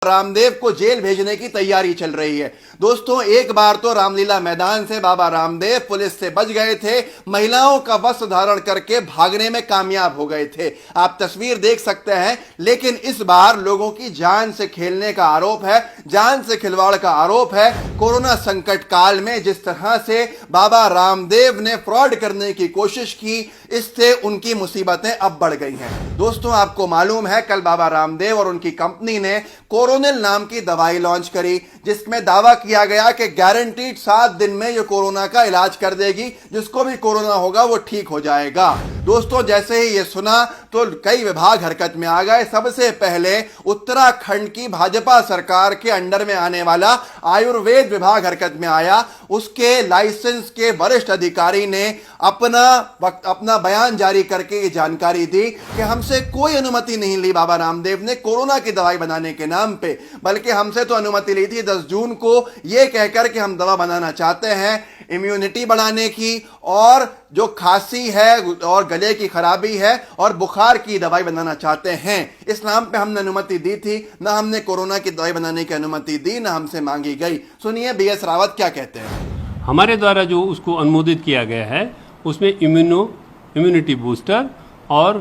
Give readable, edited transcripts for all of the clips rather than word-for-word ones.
रामदेव को जेल भेजने की तैयारी चल रही है। दोस्तों, एक बार तो रामलीला मैदान से बाबा रामदेव पुलिस से बच गए थे, महिलाओं का वस्त्र धारण करके भागने में कामयाब हो गए थे। आप तस्वीर देख सकते हैं। लेकिन इस बार लोगों की जान से खेलने का आरोप है, जान से खिलवाड़ का आरोप है। कोरोना संकट काल में जिस तरह से बाबा रामदेव ने फ्रॉड करने की कोशिश की, इससे उनकी मुसीबतें अब बढ़ गई हैं। दोस्तों, आपको मालूम है, कल बाबा रामदेव और उनकी कंपनी ने कोरोनिल नाम की दवाई लॉन्च करी, जिसमें दावा किया गया कि गारंटीड 7 दिन में यह कोरोना का इलाज कर देगी, जिसको भी कोरोना होगा वो ठीक हो जाएगा। दोस्तों, जैसे ही ये सुना तो कई विभाग हरकत में आ गए। सबसे पहले उत्तराखंड की भाजपा सरकार के अंडर में आने वाला आयुर्वेद विभाग हरकत में आया। उसके लाइसेंस के वरिष्ठ अधिकारी ने अपना बयान जारी करके ये जानकारी दी कि हमसे कोई अनुमति नहीं ली बाबा रामदेव ने कोरोना की दवाई बनाने के नाम पे, बल्कि हमसे तो अनुमति ली थी 10 जून को, यह कहकर कि हम दवा बनाना चाहते हैं इम्यूनिटी बढ़ाने की, और जो खांसी है और गले की खराबी है और बुखार की दवाई बनाना चाहते हैं। इस नाम पे हमने अनुमति दी थी, ना हमने कोरोना की दवाई बनाने की अनुमति दी, ना हमसे मांगी गई। सुनिए BS रावत क्या कहते हैं। हमारे द्वारा जो उसको अनुमोदित किया गया है उसमें इम्यूनिटी बूस्टर और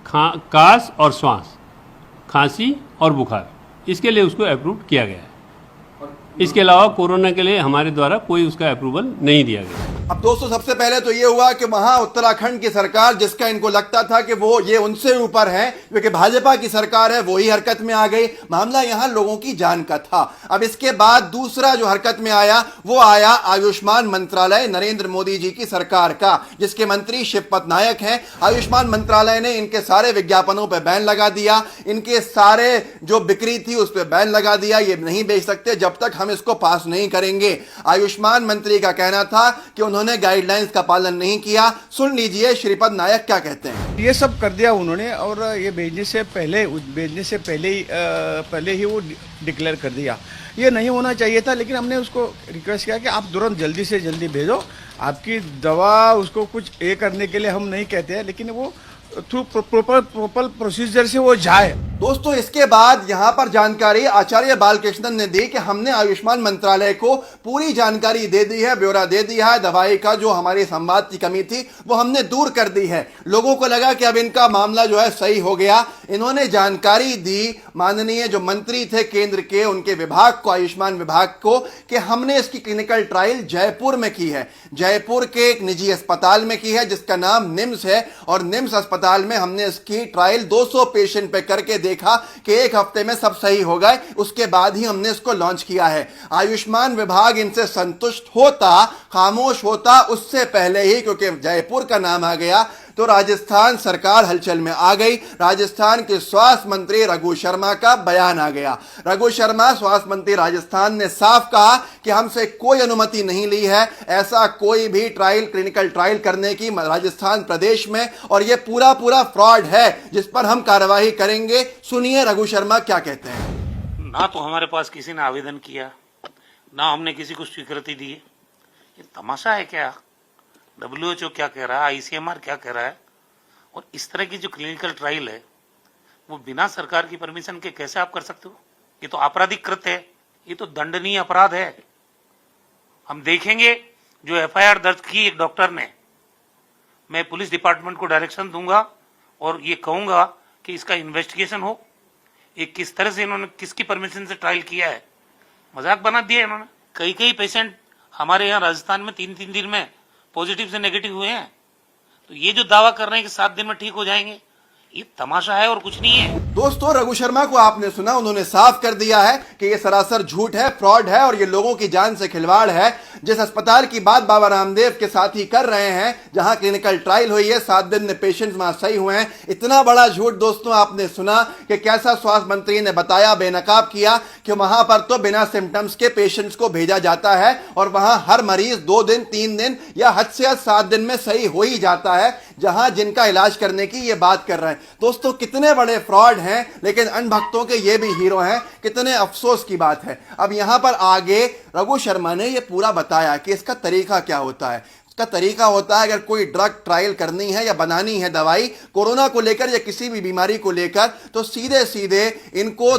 कास और श्वास, खांसी और बुखार, इसके लिए उसको अप्रूव किया गया है। इसके अलावा कोरोना के लिए हमारे द्वारा कोई उसका अप्रूवल नहीं दिया गया। अब दोस्तों, सबसे पहले तो ये हुआ कि वहां उत्तराखंड की सरकार, जिसका इनको लगता था कि वो ये उनसे ऊपर है क्योंकि भाजपा की सरकार है, वो ही हरकत में आ गई। मामला यहां लोगों की जान का था। अब इसके बाद दूसरा जो हरकत में आया वो आया आयुष्मान मंत्रालय, नरेंद्र मोदी जी की सरकार का, जिसके मंत्री शिवपत नायक हैं। आयुष्मान मंत्रालय ने इनके सारे विज्ञापनों पर बैन लगा दिया, इनके सारे जो बिक्री थी उस पर बैन लगा दिया। ये नहीं बेच सकते जब तक हम इसको पास नहीं करेंगे। आयुष्मान मंत्री का कहना था कि उन्होंने गाइडलाइंस का पालन नहीं किया। सुन लीजिए श्रीपद नायक क्या कहते हैं। ये सब कर दिया उन्होंने, और ये भेजने से पहले ही वो डिक्लेयर कर दिया। ये नहीं होना चाहिए था, लेकिन हमने उसको रिक्वेस्ट किया कि आप तुरंत जल्दी से जल्दी भेजो। आपकी दवा उसको कुछ करने के लिए हम नहीं कहते हैं, लेकिन वो थ्रू प्रॉपर प्रोसीजर से वो जाए। दोस्तों, इसके बाद यहां पर जानकारी आचार्य बालकृष्णन ने दी कि हमने आयुष्मान मंत्रालय को पूरी जानकारी दे दी है, ब्यौरा दे दिया है। दवाई का जो हमारी संवाद की कमी थी वो हमने दूर कर दी है। लोगों को लगा कि अब इनका मामला जो है सही हो गया। इन्होंने जानकारी दी माननीय जो मंत्री थे केंद्र के, उनके विभाग को, आयुष्मान विभाग को, कि हमने इसकी क्लिनिकल ट्रायल जयपुर में की है, जयपुर के एक निजी अस्पताल में की है जिसका नाम निम्स है। और निम्स अस्पताल में हमने इसकी ट्रायल 200 पेशेंट पे करके देखा कि 1 हफ्ते में सब सही हो गए। उसके बाद ही हमने इसको लॉन्च किया है। आयुष्मान विभाग इनसे संतुष्ट होता, खामोश होता उससे पहले ही, क्योंकि जयपुर का नाम आ गया तो राजस्थान सरकार हलचल में आ गई। राजस्थान के स्वास्थ्य मंत्री रघु शर्मा का बयान आ गया। रघु शर्मा, स्वास्थ्य मंत्री राजस्थान, ने साफ कहा कि हमसे कोई अनुमति नहीं ली है ऐसा कोई भी क्लिनिकल ट्रायल करने की राजस्थान प्रदेश में, और यह पूरा फ्रॉड है जिस पर हम कार्रवाई करेंगे। सुनिए रघु शर्मा क्या कहते हैं। ना तो हमारे पास किसी ने आवेदन किया, ना हमने किसी को स्वीकृति दी। ये तमाशा है क्या? WHO क्या कह रहा है, ICMR क्या कह रहा है? और इस तरह की जो क्लिनिकल ट्रायल है वो बिना सरकार की परमिशन के कैसे आप कर सकते हो? ये तो आपराधिक कृत्य है, ये तो दंडनीय अपराध है। हम देखेंगे जो FIR दर्ज की एक डॉक्टर ने, मैं पुलिस डिपार्टमेंट को डायरेक्शन दूंगा और ये कहूंगा कि इसका इन्वेस्टिगेशन हो। ये किस तरह से इन्होंने किसकी परमिशन से ट्रायल किया है, मजाक बना दिया इन्होंने। कई पेशेंट हमारे यहाँ राजस्थान में 3-3 दिन में पॉजिटिव से नेगेटिव हुए हैं। तो ये जो दावा कर रहे हैं कि 7 दिन में ठीक हो जाएंगे, ये तमाशा है और कुछ नहीं है। दोस्तों, रघु शर्मा को आपने सुना, उन्होंने साफ कर दिया है कि ये सरासर झूठ है, फ्रॉड है और ये लोगों की जान से खिलवाड़ है। जिस अस्पताल की बात बाबा रामदेव के साथ ही कर रहे हैं, जहां क्लिनिकल ट्रायल हुई है, 7 दिन में पेशेंट्स वहां सही हुए हैं, इतना बड़ा झूठ दोस्तों आपने सुना कि कैसा स्वास्थ्य मंत्री ने बताया, बेनकाब किया कि वहां पर तो बिना सिम्टम्स के पेशेंट्स को भेजा जाता है और वहां हर मरीज 2 दिन 3 दिन या हद से हद 7 दिन में सही हो ही जाता है, जहां जिनका इलाज करने की ये बात कर रहे हैं। दोस्तों, कितने बड़े फ्रॉड हैं, लेकिन अनभक्तों के ये भी हीरो हैं। कितने अफसोस की बात है। अब यहां पर आगे रघु शर्मा ने ये पूरा बताया कि इसका तरीका क्या होता है। का तरीका होता है, अगर कोई ड्रग ट्रायल करनी है या बनानी है दवाई कोरोना को लेकर या किसी भी बीमारी को लेकर, तो सीधे सीधे इनको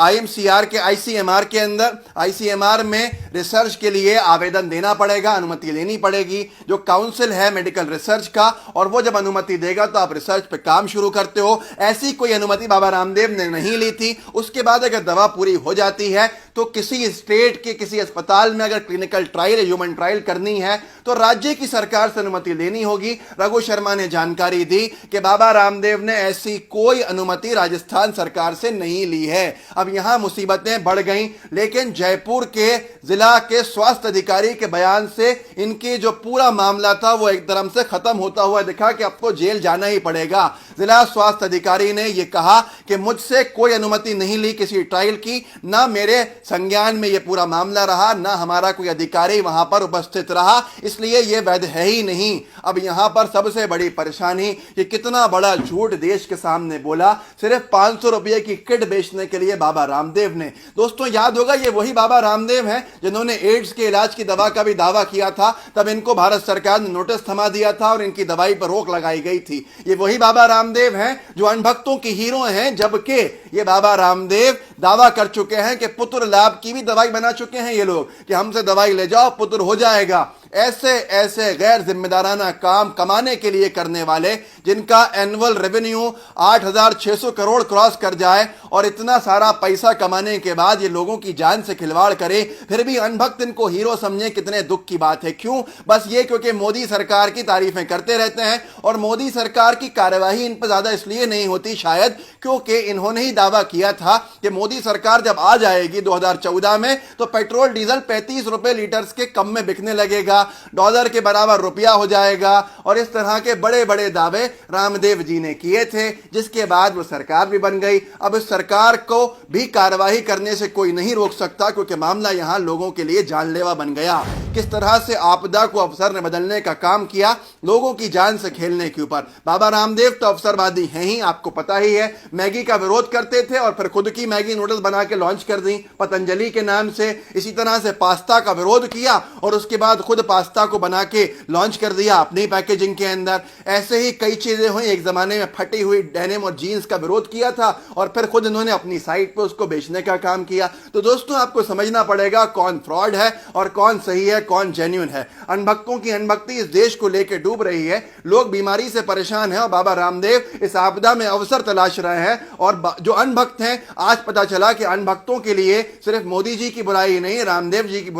IMCR के ICMR के अंदर ICMR में रिसर्च के लिए आवेदन देना पड़ेगा, अनुमति लेनी पड़ेगी, जो काउंसिल है मेडिकल रिसर्च का, और वो जब अनुमति देगा तो आप रिसर्च पे काम शुरू करते हो। ऐसी कोई अनुमति बाबा रामदेव ने नहीं ली थी। उसके बाद अगर दवा पूरी हो जाती है तो किसी स्टेट के किसी अस्पताल में अगर क्लिनिकल ट्रायल या ह्यूमन ट्रायल करनी है तो राज्य की सरकार से अनुमति लेनी होगी। रघु शर्मा ने जानकारी दी कि बाबा रामदेव ने ऐसी कोई अनुमति राजस्थान सरकार से नहीं ली है। अब यहां मुसीबतें बढ़ गईं, लेकिन जयपुर के जिला के स्वास्थ्य अधिकारी के बयान से इनकी जो पूरा मामला था वो एक तरह से खत्म होता हुआ दिखा कि अब तो जेल जाना ही पड़ेगा। जिला स्वास्थ्य अधिकारी ने यह कहा कि मुझसे कोई अनुमति नहीं ली किसी ट्रायल की, ना मेरे संज्ञान में यह पूरा मामला रहा, ना हमारा कोई अधिकारी वहां पर उपस्थित रहा, इसलिए यह वैध है ही नहीं। अब यहां पर सबसे बड़ी परेशानी कि कितना बड़ा झूठ देश के सामने बोला सिर्फ 500 रुपए की किट बेचने के लिए बाबा रामदेव ने। दोस्तों याद होगा ये वही बाबा रामदेव हैं जिन्होंने एड्स के इलाज की दवा का भी दावा किया था, तब इनको भारत सरकार ने नोटिस थमा दिया था और इनकी दवाई पर रोक लगाई गई थी। ये वही बाबा रामदेव हैं जो अनभक्तों की हीरो हैं, जबकि ये बाबा रामदेव दावा कर चुके हैं कि पुत्र लाभ की भी दवाई बना चुके हैं ये लोग कि हमसे दवाई ले जाओ पुत्र हो जाएगा। ऐसे ऐसे गैर जिम्मेदाराना काम कमाने के लिए करने वाले जिनका एनुअल रेवेन्यू 8,600 करोड़ क्रॉस कर जाए और इतना सारा पैसा कमाने के बाद ये लोगों की जान से खिलवाड़ करे, फिर भी अनभक्त इनको हीरो समझे, कितने दुख की बात है। क्यों? बस ये क्योंकि मोदी सरकार की तारीफें करते रहते हैं और मोदी सरकार की कार्यवाही इन पर ज्यादा इसलिए नहीं होती शायद क्योंकि इन्होंने ही दावा किया था कि मोदी सरकार जब आ जाएगी 2014 में तो पेट्रोल डीजल 35 रुपए लीटर के कम में बिकने लगेगा, डॉलर के बराबर रुपया हो जाएगा, और इस तरह के बड़े बड़े दावे रामदेव जी ने किए थे, जिसके बाद वो सरकार भी बन गई। अब इस सरकार को भी कार्यवाही करने से कोई नहीं रोक सकता क्योंकि मामला यहां लोगों के लिए जानलेवा बन गया। किस तरह से आपदा को अवसर में बदलने का काम किया, लोगों की जान से खेलने के ऊपर। बाबा रामदेव तो अवसरवादी हैं ही, आपको पता ही है। मैगी का विरोध करते थे और फिर खुद की मैगी नूडल्स बना के लॉन्च कर दी पतंजलि के नाम से। इसी तरह से पास्ता का विरोध किया और उसके बाद खुद पास्ता को बना के लॉन्च कर दिया अपनी पैकेजिंग के अंदर। ऐसे ही कई चीजें हुई। एक जमाने में फटी हुई डेनिम और जीन्स का विरोध किया था और फिर खुद इन्होंने अपनी साइट पे उसको बेचने का काम किया। तो दोस्तों आपको समझना पड़ेगा कौन फ्रॉड है और कौन सही है, कौन जेन्युइन है। अनभक्तों की अनभक्ति इस देश को लेकर डूब रही है। लोग बीमारी से परेशान हैं और बाबा रामदेव इस आपदा में अवसर तलाश रहे हैं। और जो अनभक्त हैं, आज पता चला कि अनभक्तों के लिए सिर्फ मोदी जी की बुराई नहीं, रामदेव जी की बुराई